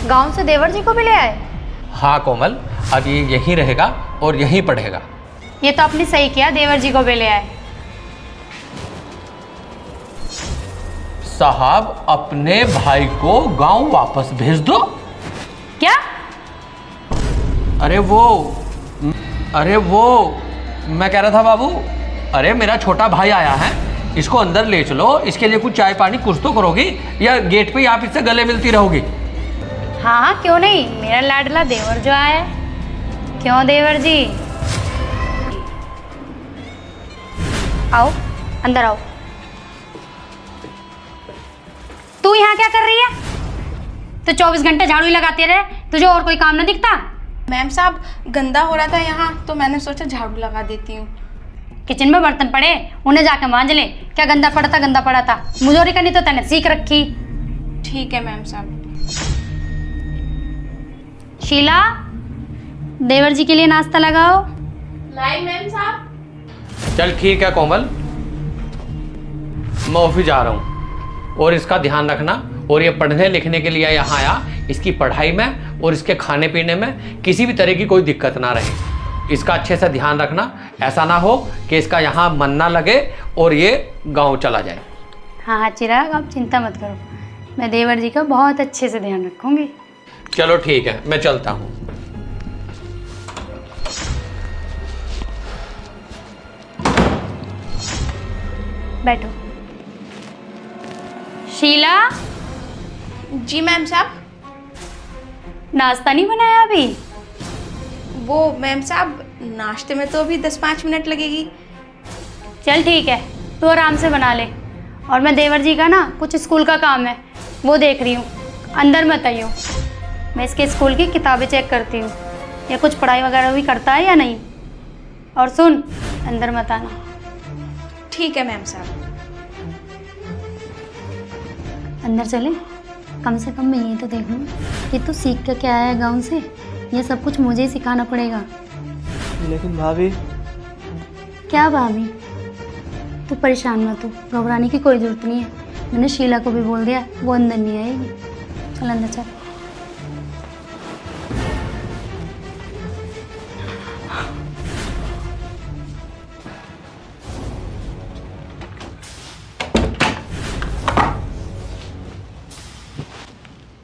गांव से देवर जी को भी ले आए? हाँ कोमल, अब ये यहीं रहेगा और यहीं पढ़ेगा। ये तो आपने सही किया, देवर जी को भी ले आए। साहब अपने भाई को गांव वापस भेज दो। क्या? अरे वो मैं कह रहा था बाबू, अरे मेरा छोटा भाई आया है, इसको अंदर ले चलो, इसके लिए कुछ चाय पानी कुछ तो करोगी, या गेट पे ही आप इससे गले मिलती रहोगी? हाँ हाँ, क्यों नहीं, मेरा लाडला देवर जो आया है। क्यों देवर जी, आओ अंदर आओ। तू यहाँ क्या कर रही है? तो 24 घंटे झाड़ू ही लगाती रहे, तुझे और कोई काम ना दिखता? मैम साहब गंदा हो रहा था यहाँ, तो मैंने सोचा झाड़ू लगा देती हूँ। किचन में बर्तन पड़े, उन्हें जाके मांज ले। क्या गंदा पड़ा था, मुझोरी करनी तो तैने सीख रखी। ठीक है मैम साहब। शीला, देवर जी के लिए नाश्ता लगाओ। लाई मैम साहब। चल ठीक है कोमल, मैं ऑफिस जा रहा हूँ, और इसका ध्यान रखना, और ये पढ़ने लिखने के लिए यहाँ आया, इसकी पढ़ाई में और इसके खाने पीने में किसी भी तरह की कोई दिक्कत ना रहे। इसका अच्छे से ध्यान रखना, ऐसा ना हो कि इसका यहाँ मन ना लगे और ये गांव चला जाए। हाँ हाँ चिराग, आप चिंता मत करो, मैं देवर जी का बहुत अच्छे से ध्यान रखूंगी। चलो ठीक है, मैं चलता हूँ। बैठो। शीला, जी मैम साहब। नाश्ता नहीं बनाया अभी? वो मैम साहब नाश्ते में तो अभी 10-5 मिनट लगेगी। चल ठीक है, तू आराम से बना ले, और मैं देवर जी का ना कुछ स्कूल का काम है वो देख रही हूँ। अंदर मत आइयो, मैं इसके स्कूल की किताबें चेक करती हूँ, या कुछ पढ़ाई वगैरह भी करता है या नहीं। और सुन, अंदर मत आना। ठीक है मैम साहब। अंदर चले, कम से कम मैं ये तो देख लूँ कि तू सीख कर क्या आया है गाँव से। ये सब कुछ मुझे ही सिखाना पड़ेगा। लेकिन भाभी। क्या भाभी? तू परेशान मत हो, घबराने की कोई ज़रूरत नहीं है। मैंने शीला को भी बोल दिया, वो अंदर नहीं आएगी। चल अंदर चल।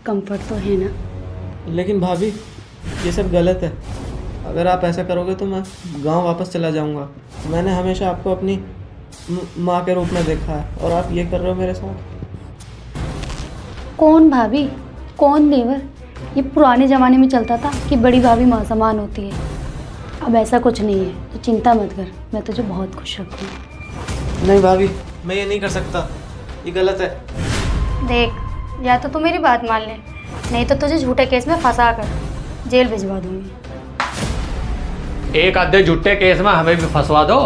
कंफर्ट तो है ना? लेकिन भाभी ये सब गलत है। अगर आप ऐसा करोगे तो मैं गांव वापस चला जाऊंगा। मैंने हमेशा आपको अपनी माँ के रूप में देखा है, और आप ये कर रहे हो मेरे साथ। कौन भाभी, कौन देवर? ये पुराने ज़माने में चलता था कि बड़ी भाभी माँ समान होती है। अब ऐसा कुछ नहीं है, तो चिंता मत कर, मैं तुझे बहुत खुश रखूँगी। नहीं भाभी, मैं ये नहीं कर सकता, ये गलत है। देख, या तो तू मेरी बात मान ले, नहीं तो तुझे झूठे केस में फंसा कर जेल भिजवा दूंगी। एक आधे झूठे केस में हमें भी फंसवा दो।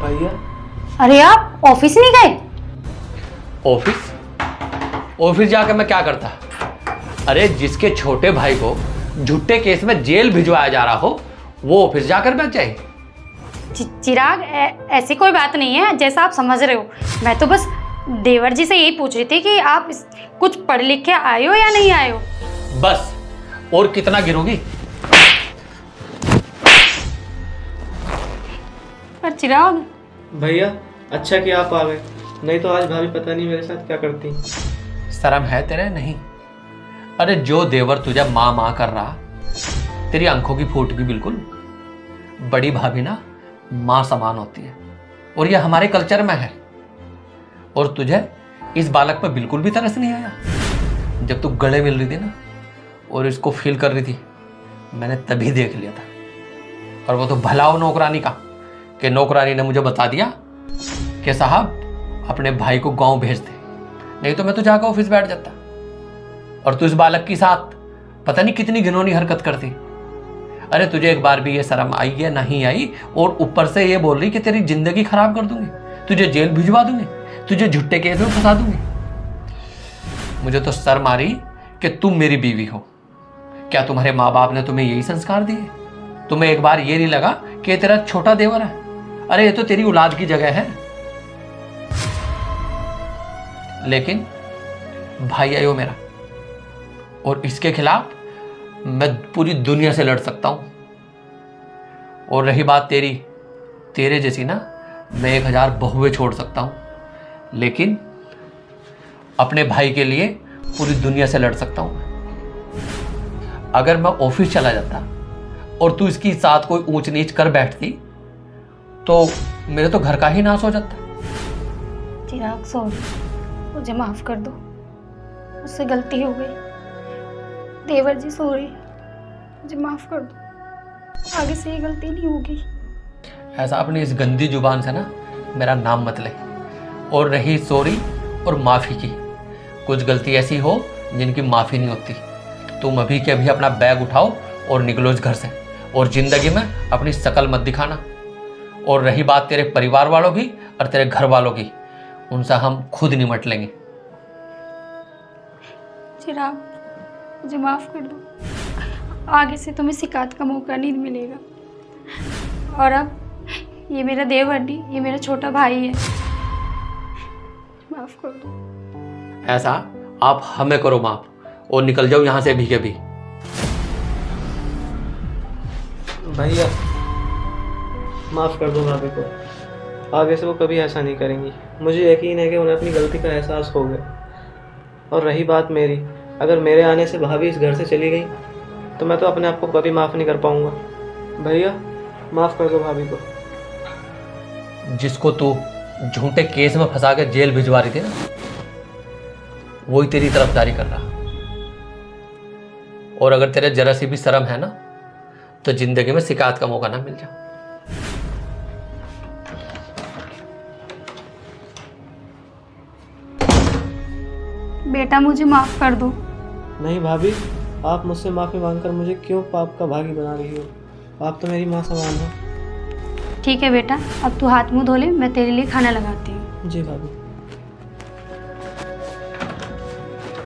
भैया। अरे आप ऑफिस नहीं गए? ऑफिस जाके मैं क्या करता? अरे जिसके छोटे भाई को झूठे केस में जेल भिजवाया जा रहा हो, वो ऑफिस जाकर बैठ जाए। चिराग, ऐसी कोई बात नहीं है जैसा आप समझ रहे हो। मैं तो बस देवर जी से यही पूछ रही थी कि आप कुछ पढ़ लिख के आए हो या नहीं आए हो। बस, और कितना गिरोगी? पर चिराग। भैया अच्छा कि आप आ गए, नहीं तो आज भाभी पता नहीं मेरे साथ क्या करती। शर्म है तेरे? नहीं। अरे जो देवर तुझे माँ माँ कर रहा, तेरी आंखों की फूटगी बिल्कुल। बड़ी भाभी ना माँ समान होती है, और यह हमारे कल्चर में है। और तुझे इस बालक पर बिल्कुल भी तरस नहीं आया? जब तू गले मिल रही थी ना और इसको फील कर रही थी, मैंने तभी देख लिया था। और वो तो भला हो नौकरानी का, कि नौकरानी ने मुझे बता दिया कि साहब अपने भाई को गांव भेज दे, नहीं तो मैं तो जाकर ऑफिस बैठ जाता। और तू इस बालक के साथ पता नहीं कितनी घिनौनी हरकत करती। अरे तुझे एक बार भी ये शर्म आई है? नहीं आई। और ऊपर से ये बोल रही कि तेरी जिंदगी खराब कर दूंगी, तुझे जेल भिजवा दूंगी, तुझे झूठे केस में फंसा दूंगी। मुझे तो शर्म आ रही कि तुम मेरी बीवी हो। क्या तुम्हारे माँ बाप ने तुम्हें यही संस्कार दिए? तुम्हें एक बार ये नहीं लगा कि तेरा छोटा देवर है? अरे ये तो तेरी औलाद की जगह है। लेकिन भाई है वो मेरा, और इसके खिलाफ मैं पूरी दुनिया से लड़ सकता हूँ। और रही बात तेरी, तेरे जैसी ना मैं 1000 बहुएं छोड़ सकता हूँ, लेकिन अपने भाई के लिए पूरी दुनिया से लड़ सकता हूँ। अगर मैं ऑफिस चला जाता और तू इसकी साथ कोई ऊंच नीच कर बैठती तो मेरे तो घर का ही नाश हो जाता। चिराग सॉरी, मुझे माफ़ कर दो, मुझसे गलती हो गई। देवर जी सॉरी, मुझे माफ़ कर दो, आगे से ये गलती नहीं होगी। ऐसा अपनी इस गंदी जुबान से ना मेरा नाम मत ले। और रही सॉरी और माफ़ी की, कुछ गलती ऐसी हो जिनकी माफ़ी नहीं होती। तुम अभी के अभी अपना बैग उठाओ और निकलो इस घर से, और ज़िंदगी में अपनी शकल मत दिखाना। और रही बात तेरे परिवार वालों की और तेरे घर वालों की, उनसे हम खुद निमट लेंगे। चिराग, मुझे माफ़ कर दो, आगे से तुम्हें शिकायत का मौका नहीं मिलेगा। और अब ये मेरा देवर नहीं, ये मेरा छोटा भाई है, माफ़ कर दो। ऐसा आप हमें करो माफ और निकल जाओ यहाँ से भी के भी। भैया माफ़ कर दो भाभी को, आगे से वो कभी ऐसा नहीं करेंगी। मुझे यकीन है कि उन्हें अपनी गलती का एहसास हो गया। और रही बात मेरी, अगर मेरे आने से भाभी इस घर से चली गई तो मैं तो अपने आप को कभी माफ़ नहीं कर पाऊंगा। भैया माफ़ कर दो भाभी को। जिसको तू झूठे केस में फंसा के जेल भिजवा रही थी ना, वही तेरी तरफदारी कर रहा। और अगर तेरे जरा सी भी शर्म है ना, तो जिंदगी में शिकायत का मौका ना मिल जाए। बेटा मुझे माफ़ कर दो। नहीं भाभी, आप मुझसे माफ़ी मांगकर मुझे क्यों पाप का भागी बना रही हो? आप तो मेरी माँ समान हो। ठीक है बेटा, अब तू हाथ मुंह धो ले, मैं तेरे लिए खाना लगाती हूँ। जी भाभी।